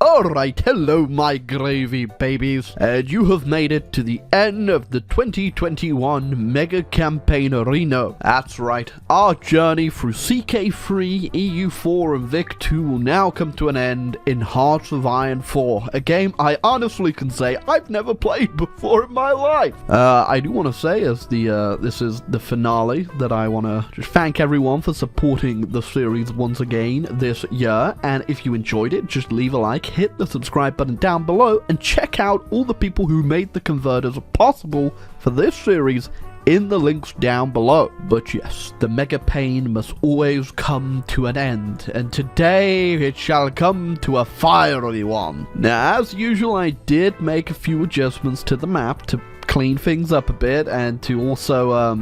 Alright, hello my gravy babies, and you have made it to the end of the 2021 Mega Campaign Arena. That's right, our journey through CK3, EU4 and Vic2 will now come to an end in Hearts of Iron 4, a game I honestly can say I've never played before in my life. I do want to say as this is the finale that I want to just thank everyone for supporting the series once again this year, and if you enjoyed it, just leave a like, hit the subscribe button down below, and check out all the people who made the converters possible for this series in the links down below. But yes, the mega pain must always come to an end, and today it shall come to a fiery one. Now, as usual, I did make a few adjustments to the map to clean things up a bit, and to also,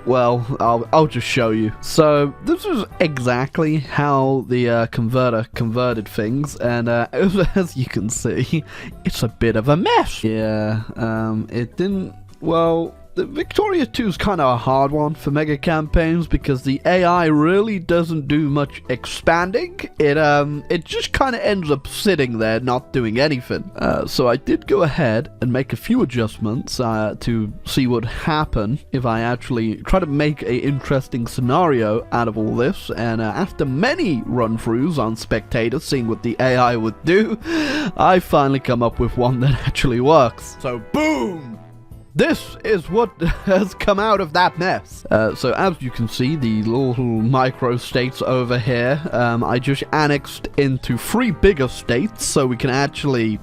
well, I'll just show you. So this is exactly how the converter converted things, and as you can see, it's a bit of a mess. Yeah, it didn't, well, the Victoria 2 is kind of a hard one for mega campaigns because the AI really doesn't do much expanding. It just kind of ends up sitting there not doing anything. So I did go ahead and make a few adjustments to see what would happen if I actually try to make an interesting scenario out of all this. And after many run-throughs on spectators seeing what the AI would do, I finally come up with one that actually works. So boom! This is what has come out of that mess. So as you can see, the little micro states over here, I just annexed into 3 bigger states so we can actually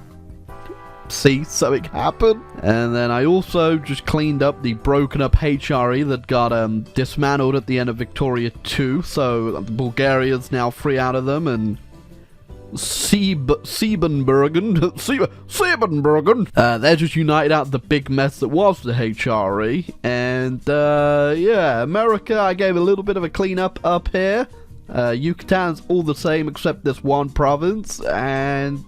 see something happen. And then I also just cleaned up the broken up HRE that got dismantled at the end of Victoria 2, so Bulgaria's now free out of them, and Siebenbergen, they're just united out the big mess that was the HRE, and yeah, America, I gave a little bit of a cleanup up here. Yucatan's all the same except this one province, and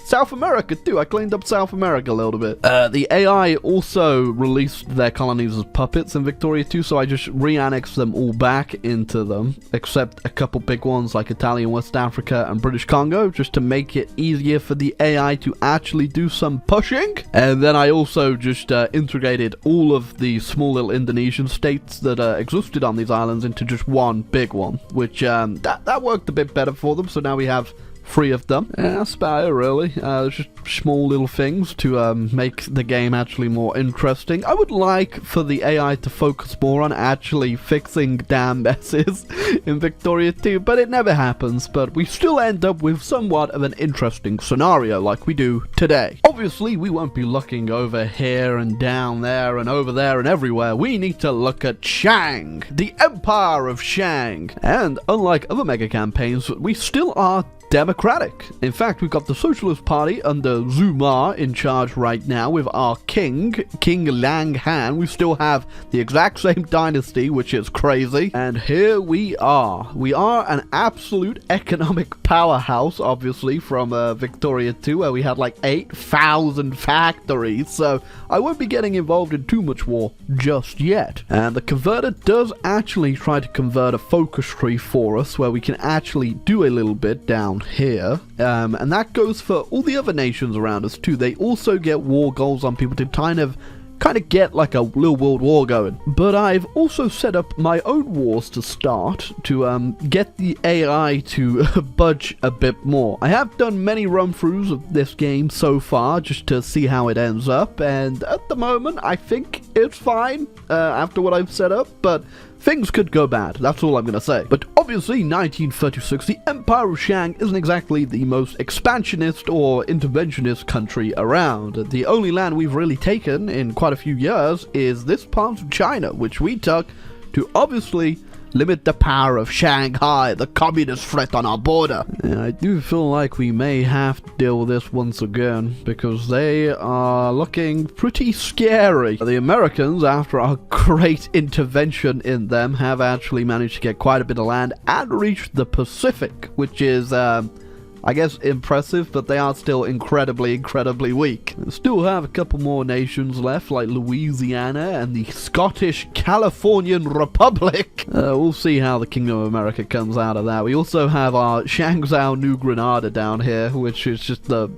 South America too. I cleaned up South America a little bit. The AI also released their colonies as puppets in Victoria 2, so I just re-annexed them all back into them, except a couple big ones like Italian West Africa and British Congo, just to make it easier for the AI to actually do some pushing. And then I also just integrated all of the small little Indonesian states that existed on these islands into just one big one, which that worked a bit better for them, so now we have 3 of them. Yeah, that's about it really. Just small little things to make the game actually more interesting. I would like for the AI to focus more on actually fixing damn messes in Victoria 2, but it never happens. But we still end up with somewhat of an interesting scenario like we do today. Obviously, we won't be looking over here and down there and over there and everywhere. We need to look at Shang, the Empire of Shang. And unlike other mega campaigns, we still are democratic. In fact, we've got the Socialist Party under Zuma in charge right now with our king, King Lang Han. We still have the exact same dynasty, which is crazy. And here we are. We are an absolute economic powerhouse, obviously, from Victoria 2, where we had like 8,000 factories. So I won't be getting involved in too much war just yet. And the converter does actually try to convert a focus tree for us, where we can actually do a little bit down here, and that goes for all the other nations around us too. They also get war goals on people to kind of get like a little world war going. But I've also set up my own wars to start to get the AI to budge a bit more. I have done many run-throughs of this game so far just to see how it ends up, and at the moment I think it's fine after what I've set up, but things could go bad, that's all I'm gonna say. But obviously, 1936, the Empire of Shang isn't exactly the most expansionist or interventionist country around. The only land we've really taken in quite a few years is this part of China, which we took to obviously limit the power of Shanghai, the communist threat on our border. And I do feel like we may have to deal with this once again, because they are looking pretty scary. The Americans, after our great intervention in them, have actually managed to get quite a bit of land and reach the Pacific, which is I guess, impressive, but they are still incredibly, incredibly weak. We still have a couple more nations left, like Louisiana and the Scottish Californian Republic. We'll see how the Kingdom of America comes out of that. We also have our Shangzhou New Granada down here, which is just the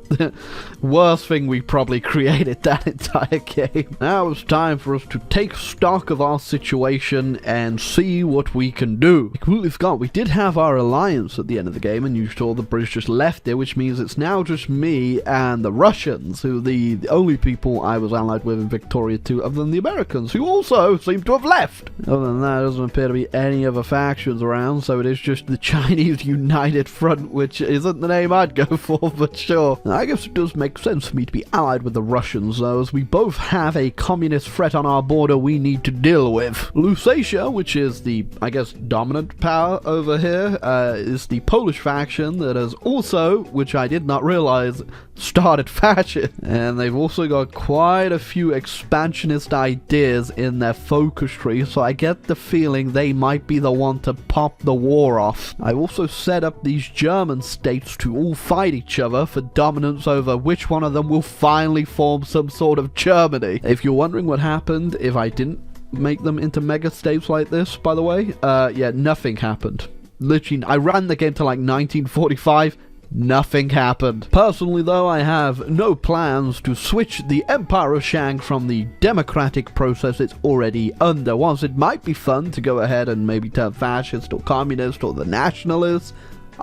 worst thing we probably created that entire game. Now it's time for us to take stock of our situation and see what we can do. I completely forgot, we did have our alliance at the end of the game, and you saw the British just left it, which means it's now just me and the Russians, who the only people I was allied with in Victoria 2, other than the Americans, who also seem to have left. Other than that, there doesn't appear to be any other factions around, so it is just the Chinese United Front, which isn't the name I'd go for, but sure. I guess it does make sense for me to be allied with the Russians, though, as we both have a communist threat on our border we need to deal with. Lusatia, which is the, I guess, dominant power over here, is the Polish faction that has also, which I did not realize, started fascism. And they've also got quite a few expansionist ideas in their focus tree, so I get the feeling they might be the one to pop the war off. I've also set up these German states to all fight each other for dominance over which one of them will finally form some sort of Germany. If you're wondering what happened if I didn't make them into mega states like this, by the way, yeah, nothing happened. Literally, I ran the game to like 1945, nothing happened. Personally though, I have no plans to switch the Empire of Shang from the democratic process it's already under. Whilst it might be fun to go ahead and maybe turn fascist or communist or the nationalists,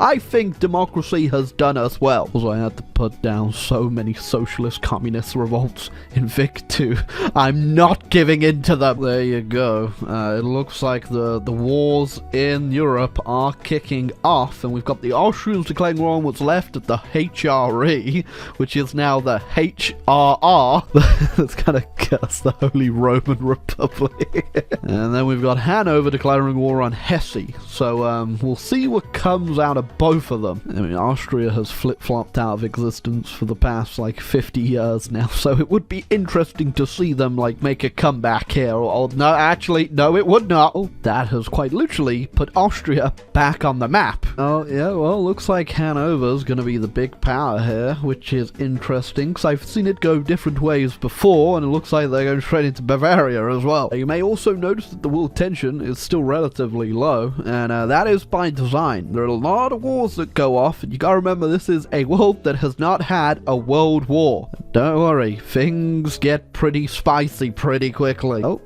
I think democracy has done us well. Also, I had to put down so many socialist communist revolts in Vic 2. I'm not giving in to them. There you go. It looks like the wars in Europe are kicking off, and we've got the Austrians declaring war on what's left of the HRE, which is now the HRR. That's kind of cursed, the Holy Roman Republic. And then we've got Hanover declaring war on Hesse. So we'll see what comes out of both of them. I mean, Austria has flip-flopped out of existence for the past like 50 years now, so it would be interesting to see them like make a comeback here. Or no, actually, no, it would not. Oh, that has quite literally put Austria back on the map. Oh yeah, well, looks like Hanover's gonna be the big power here, which is interesting because I've seen it go different ways before, and it looks like they're going straight into Bavaria as well. You may also notice that the world tension is still relatively low, and that is by design. There are a lot of wars that go off, and you gotta remember this is a world that has not had a world war. Don't worry, things get pretty spicy pretty quickly. Oh,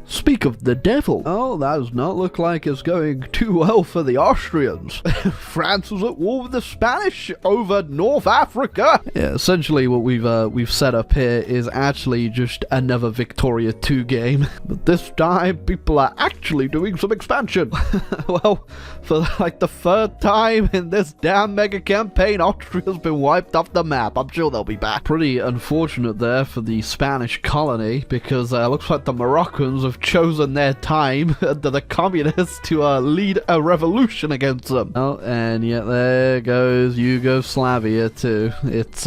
speak of the devil. Oh, that does not look like it's going too well for the Austrians. France is at war with the Spanish over North Africa. Yeah, essentially what we've set up here is actually just another Victoria 2 game. But this time, people are actually doing some expansion. Well, for like the third time in this damn mega campaign, Austria's been wiped off the map. I'm sure they'll be back. Pretty unfortunate there for the Spanish colony, because looks like the Moroccans have chosen their time under the communists to lead a revolution against them. Oh, and yet there goes Yugoslavia too. It's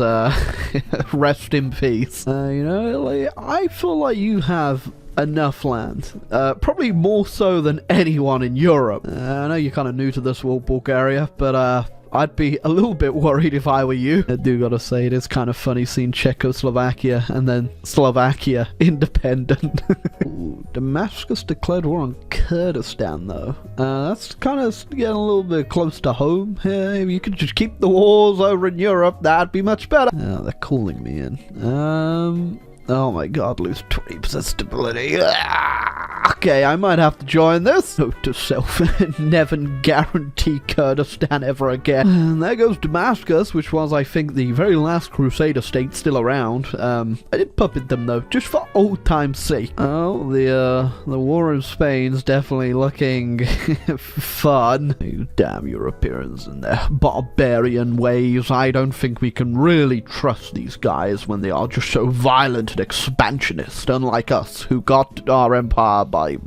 rest in peace. You know, like, I feel like you have enough land, probably more so than anyone in Europe. I know you're kind of new to this world, Bulgaria, but I'd be a little bit worried if I were you. I do gotta say, it is kind of funny seeing Czechoslovakia and then Slovakia independent. Ooh, Damascus declared war on Kurdistan, though. That's kind of getting a little bit close to home here. If you could just keep the wars over in Europe, that'd be much better. Oh, they're calling me in. Oh my god, lose 20% stability. Okay, I might have to join this. Note to self, never guarantee Kurdistan ever again. And there goes Damascus, which was, I think, the very last Crusader state still around. I did puppet them, though, just for old time's sake. Oh, the war in Spain's definitely looking fun. You damn Europeans and their barbarian ways. I don't think we can really trust these guys when they are just so violent and expansionist, unlike us, who got our empire by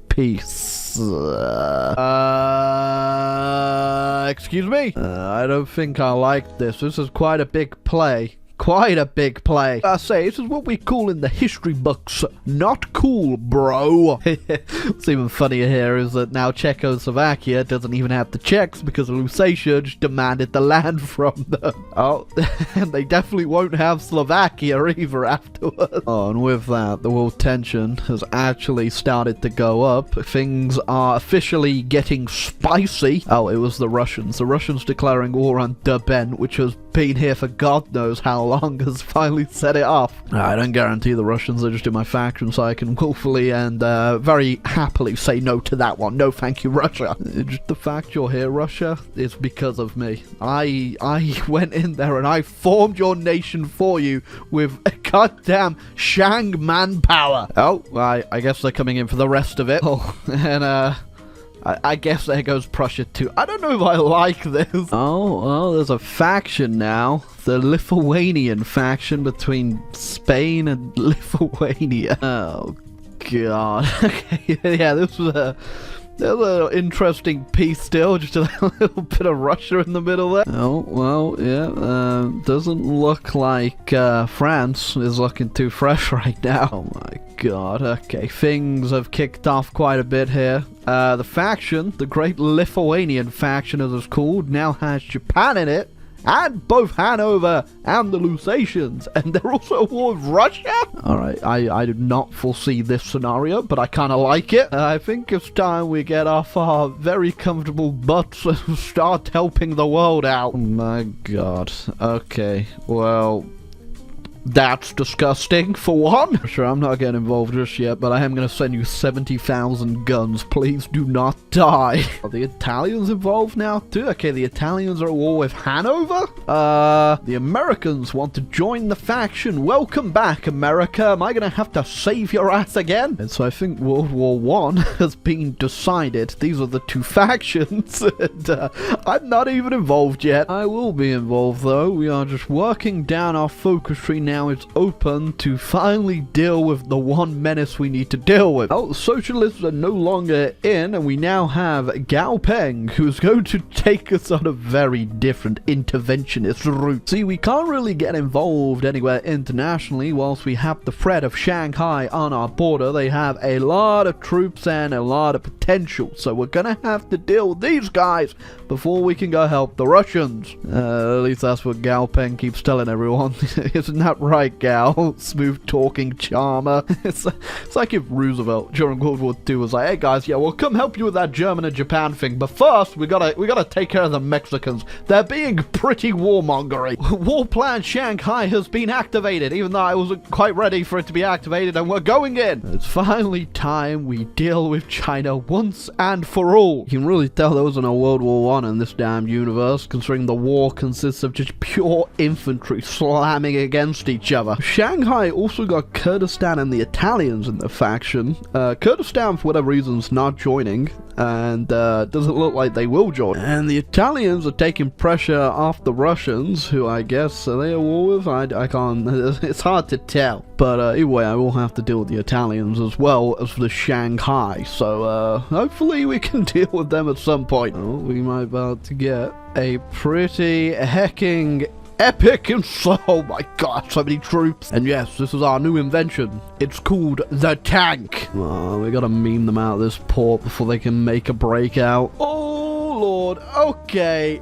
peace. Excuse me? I don't think I like this. This is quite a big play. quite a big play. I say, this is what we call in the history books, not cool, bro. What's even funnier here is that now Czechoslovakia doesn't even have the Czechs because Lusatia just demanded the land from them. Oh, and they definitely won't have Slovakia either afterwards. Oh, and with that, the world tension has actually started to go up. Things are officially getting spicy. Oh, it was the Russians. The Russians declaring war on Derbent, which has been here for God knows how long, has finally set it off. I don't guarantee the Russians are just in my faction, so I can willfully and very happily say no to that one. No thank you, Russia. Just the fact you're here, Russia, is because of me. I went in there and I formed your nation for you with a goddamn Shang manpower. Oh, I guess they're coming in for the rest of it. Oh, and I guess there goes Prussia too. I don't know if I like this. Oh, well, there's a faction now. The Lithuanian faction between Spain and Lithuania. Oh, God. Okay, yeah, this was a little interesting piece still. Just a little bit of Russia in the middle there. Oh, well, yeah. Doesn't look like France is looking too fresh right now. Oh, my God. Okay, things have kicked off quite a bit here. The faction, the Great Lithuanian faction as it's called, now has Japan in it, and both Hanover and the Lusatians, and they're also at war with Russia? Alright, I did not foresee this scenario, but I kind of like it. I think it's time we get off our very comfortable butts and start helping the world out. Oh my God. Okay, well, that's disgusting, for one. Sure, I'm not getting involved just yet, but I am going to send you 70,000 guns. Please do not die. Are the Italians involved now, too? Okay, the Italians are at war with Hanover? The Americans want to join the faction. Welcome back, America. Am I going to have to save your ass again? And so I think World War I has been decided. These are the two factions, and I'm not even involved yet. I will be involved, though. We are just working down our focus tree now. It's open to finally deal with the one menace we need to deal with. Oh, the socialists are no longer in, and we now have Gao Peng, who's going to take us on a very different interventionist route. See, we can't really get involved anywhere internationally whilst we have the threat of Shanghai on our border. They have a lot of troops and a lot of potential, so we're gonna have to deal with these guys before we can go help the Russians. At least that's what Gao Peng keeps telling everyone. Isn't that right, Gal? Smooth talking charmer. It's like if Roosevelt during World War II was like, hey guys, yeah, we'll come help you with that German and Japan thing, but first we gotta take care of the Mexicans. They're being pretty warmongery. War Plan Shanghai has been activated, even though I wasn't quite ready for it to be activated, and we're going in. It's finally time we deal with China once and for all. You can really tell there wasn't a World War I in this damn universe, considering the war consists of just pure infantry slamming against each other. Shanghai also got Kurdistan and the Italians in the faction. Kurdistan, for whatever reason, is not joining, and doesn't look like they will join. And the Italians are taking pressure off the Russians, who I guess are they at war with? I can't. It's hard to tell. But either way, I will have to deal with the Italians as well as the Shanghai. So hopefully we can deal with them at some point. Oh, we might be about to get a pretty hecking epic and oh my God, so many troops. And yes, this is our new invention. It's called the tank. Oh, we gotta meme them out of this port before they can make a breakout. Oh Lord, okay.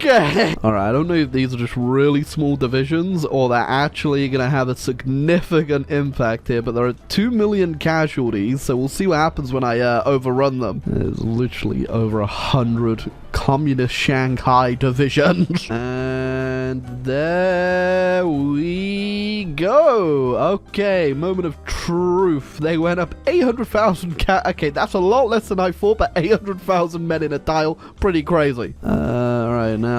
Alright, I don't know if these are just really small divisions or they're actually going to have a significant impact here, but there are 2 million casualties, so we'll see what happens when I overrun them. There's literally over 100 communist Shanghai divisions. And there we go. Okay, moment of truth. They went up 800,000 okay, that's a lot less than I thought, but 800,000 men in a tile, pretty crazy. Alright, now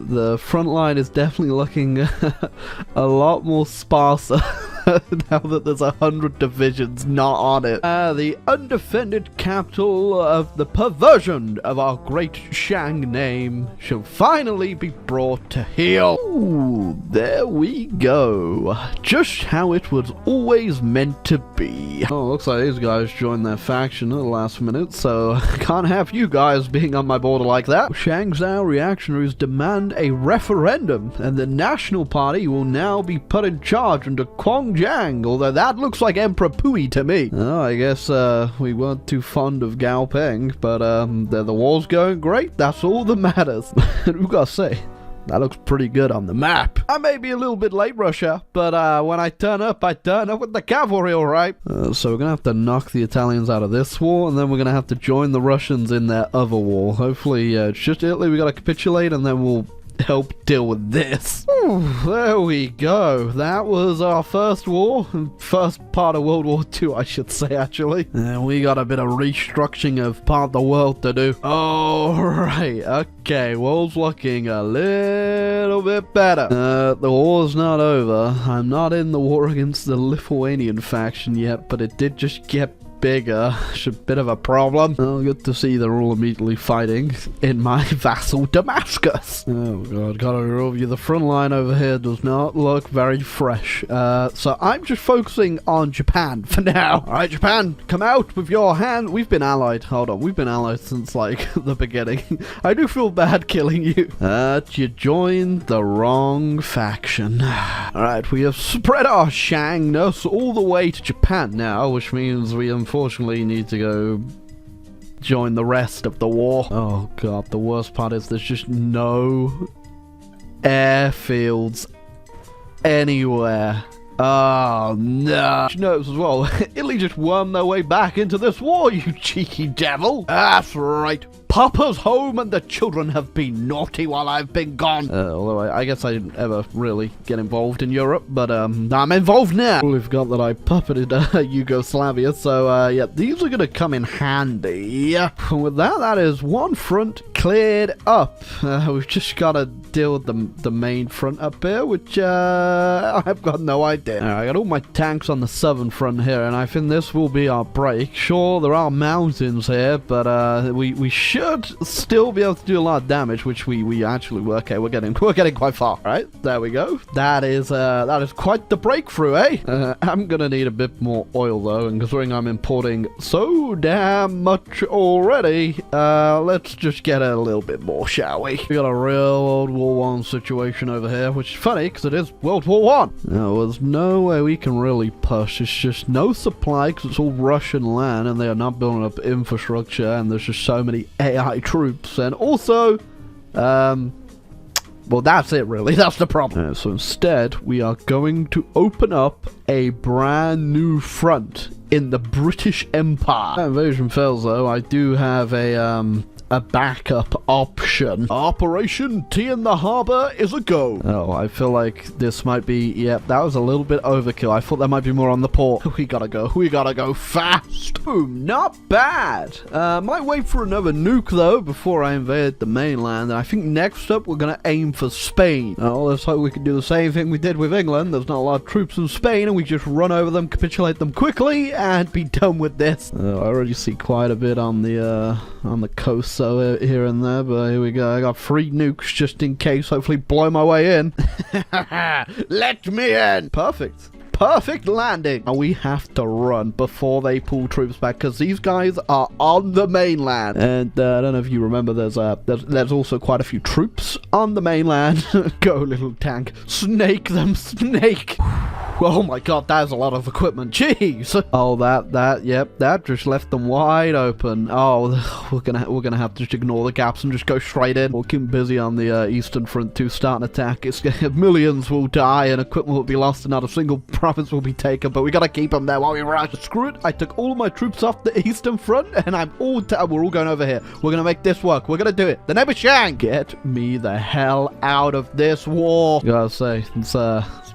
the front line is definitely looking a lot more sparser now that there's 100 divisions not on it. The undefended capital of the perversion of our great Shang name shall finally be brought to heel. Ooh, there we go. Just how it was always meant to be. Oh, looks like these guys joined their faction at the last minute, so can't have you guys being on my border like that. Shang Zhao reactionaries demand a referendum, and the National Party will now be put in charge under Kwang Jiang, although that looks like Emperor Pui to me. Oh, I guess we weren't too fond of Gao Peng, but the war's going great. That's all that matters. Who gotta say? That looks pretty good on the map. I may be a little bit late, Russia, but when I turn up with the cavalry, alright? So we're gonna have to knock the Italians out of this war, and then we're gonna have to join the Russians in their other war. Hopefully, it's just Italy we gotta capitulate, and then we'll help deal with this. Ooh, there we go. That was our first war. First part of World War II, I should say, actually. And we got a bit of restructuring of part of the world to do. Alright, okay. World's looking a little bit better. The war's not over. I'm not in the war against the Lithuanian faction yet, but it did just get bigger. It's a bit of a problem. Oh, good to see they're all immediately fighting in my vassal Damascus. Oh god, gotta remove you. The front line over here does not look very fresh. So I'm just focusing on Japan for now. Alright, Japan, come out with your hand. We've been allied. Hold on, we've been allied since like the beginning. I do feel bad killing you. You joined the wrong faction. Alright, we have spread our Shangness all the way to Japan now, which means we unfortunately need to go join the rest of the war. Oh god, the worst part is there's just no airfields anywhere. Oh no. You know as well, Italy just wormed their way back into this war, you cheeky devil. That's right. Papa's home and the children have been naughty while I've been gone. Although I guess I didn't ever really get involved in Europe, but I'm involved now. We've got that I puppeted Yugoslavia, so yeah, these are gonna come in handy. And with that, that is one front cleared up. We've just gotta deal with the main front up here, which I've got no idea. I got all my tanks on the southern front here, and I think this will be our break. Sure, there are mountains here, but we should still be able to do a lot of damage, which we actually were. Okay, we're getting quite far. Right, there we go. That is quite the breakthrough, eh? I'm gonna need a bit more oil though, and considering I'm importing so damn much already, let's just get a little bit more, shall we? We got a real World War I situation over here, which is funny because it is World War I. No, there's no way we can really push. It's just no supply because it's all Russian land, and they are not building up infrastructure, and there's just so many AI troops, and also, well, that's it really. That's the problem. So instead, we are going to open up a brand new front in the British Empire. If that invasion fails, though, I do have a backup option. Operation Tea in the Harbor is a go. Oh, I feel like this might be, yep, that was a little bit overkill. I thought there might be more on the port. We gotta go fast. Boom, not bad. Might wait for another nuke though before I invade the mainland. And I think next up we're gonna aim for Spain. Oh, let's hope we can do the same thing we did with England. There's not a lot of troops in Spain, and we just run over them, capitulate them quickly, and be done with this. I already see quite a bit on the coast. So here and there, but here we go. I got 3 nukes just in case. Hopefully blow my way in. Let me in. Perfect landing. And we have to run before they pull troops back, because these guys are on the mainland. And I don't know if you remember, there's also quite a few troops on the mainland. Go, little tank. Snake them, snake. Oh my god, that is a lot of equipment. Jeez. Oh, yep, that just left them wide open. Oh, we're gonna have to just ignore the gaps and just go straight in. We'll keep busy on the Eastern Front to start an attack. Millions will die and equipment will be lost, and not a single province will be taken. But we gotta keep them there while we rush. Screw it. I took all of my troops off the Eastern Front, and we're all going over here. We're gonna make this work. We're gonna do it. The name is Shang. Get me the hell out of this war. Gotta say, this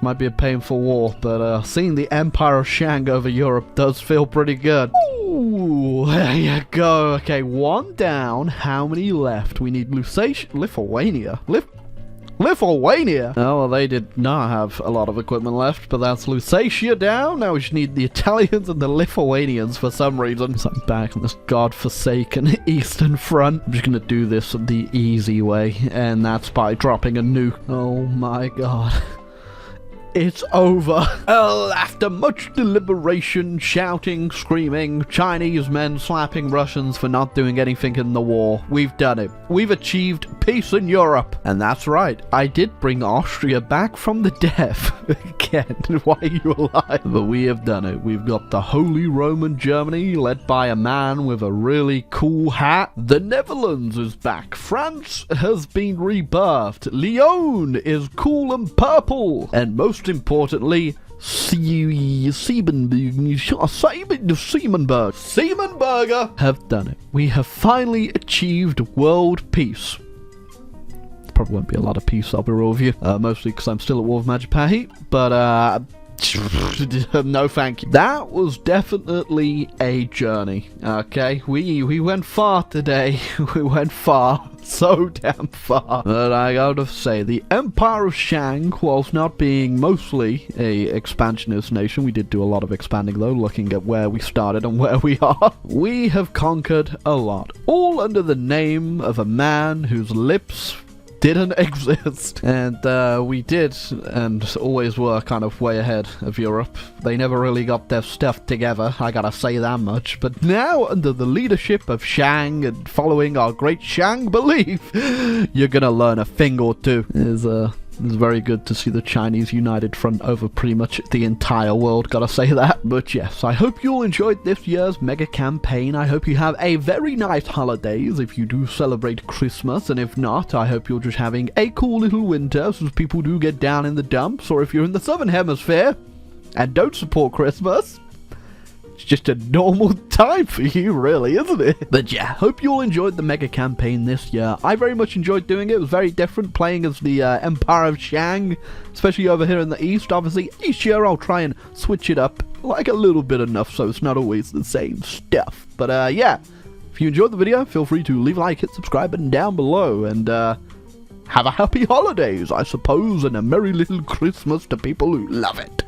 might be a painful war, but seeing the Empire of Shang over Europe does feel pretty good. Ooh, there you go. Okay, 1 down. How many left? We need Lithuania. Lithuania? Oh, well, they did not have a lot of equipment left, but that's Lusatia down. Now we just need the Italians and the Lithuanians for some reason. So I'm back on this godforsaken Eastern Front. I'm just gonna do this the easy way, and that's by dropping a nuke. Oh my god. It's over. Oh, after much deliberation, shouting, screaming, Chinese men slapping Russians for not doing anything in the war, we've done it. We've achieved peace in Europe. And that's right, I did bring Austria back from the dead. Again, why are you alive? But we have done it. We've got the Holy Roman Germany, led by a man with a really cool hat. The Netherlands is back. France has been rebirthed. Lyon is cool and purple. And most importantly, Siemenberger have done it. We have finally achieved world peace. Probably won't be a lot of peace, I'll be real with you. Mostly because I'm still at war with Magipahi, but no thank you. That was definitely a journey, okay? We went far today. We went far. So damn far. But I gotta say, the Empire of Shang, whilst not being mostly a expansionist nation, we did do a lot of expanding though, looking at where we started and where we are. We have conquered a lot, all under the name of a man whose lips didn't exist. And we did, and always were, kind of way ahead of Europe. They never really got their stuff together, I gotta say that much. But now, under the leadership of Shang, and following our great Shang belief, you're gonna learn a thing or two. It's very good to see the Chinese united front over pretty much the entire world, gotta say that. But yes, I hope you all enjoyed this year's mega campaign. I hope you have a very nice holidays if you do celebrate Christmas, and if not, I hope you're just having a cool little winter, since people do get down in the dumps. Or if you're in the southern hemisphere and don't support Christmas, it's just a normal time for you, really, isn't it? But yeah, hope you all enjoyed the mega campaign this year. I very much enjoyed doing it. It was very different playing as the Empire of Shang, especially over here in the east. Obviously, each year I'll try and switch it up, like a little bit enough so it's not always the same stuff. But yeah, if you enjoyed the video, feel free to leave a like, hit subscribe button down below, and have a happy holidays, I suppose, and a merry little Christmas to people who love it.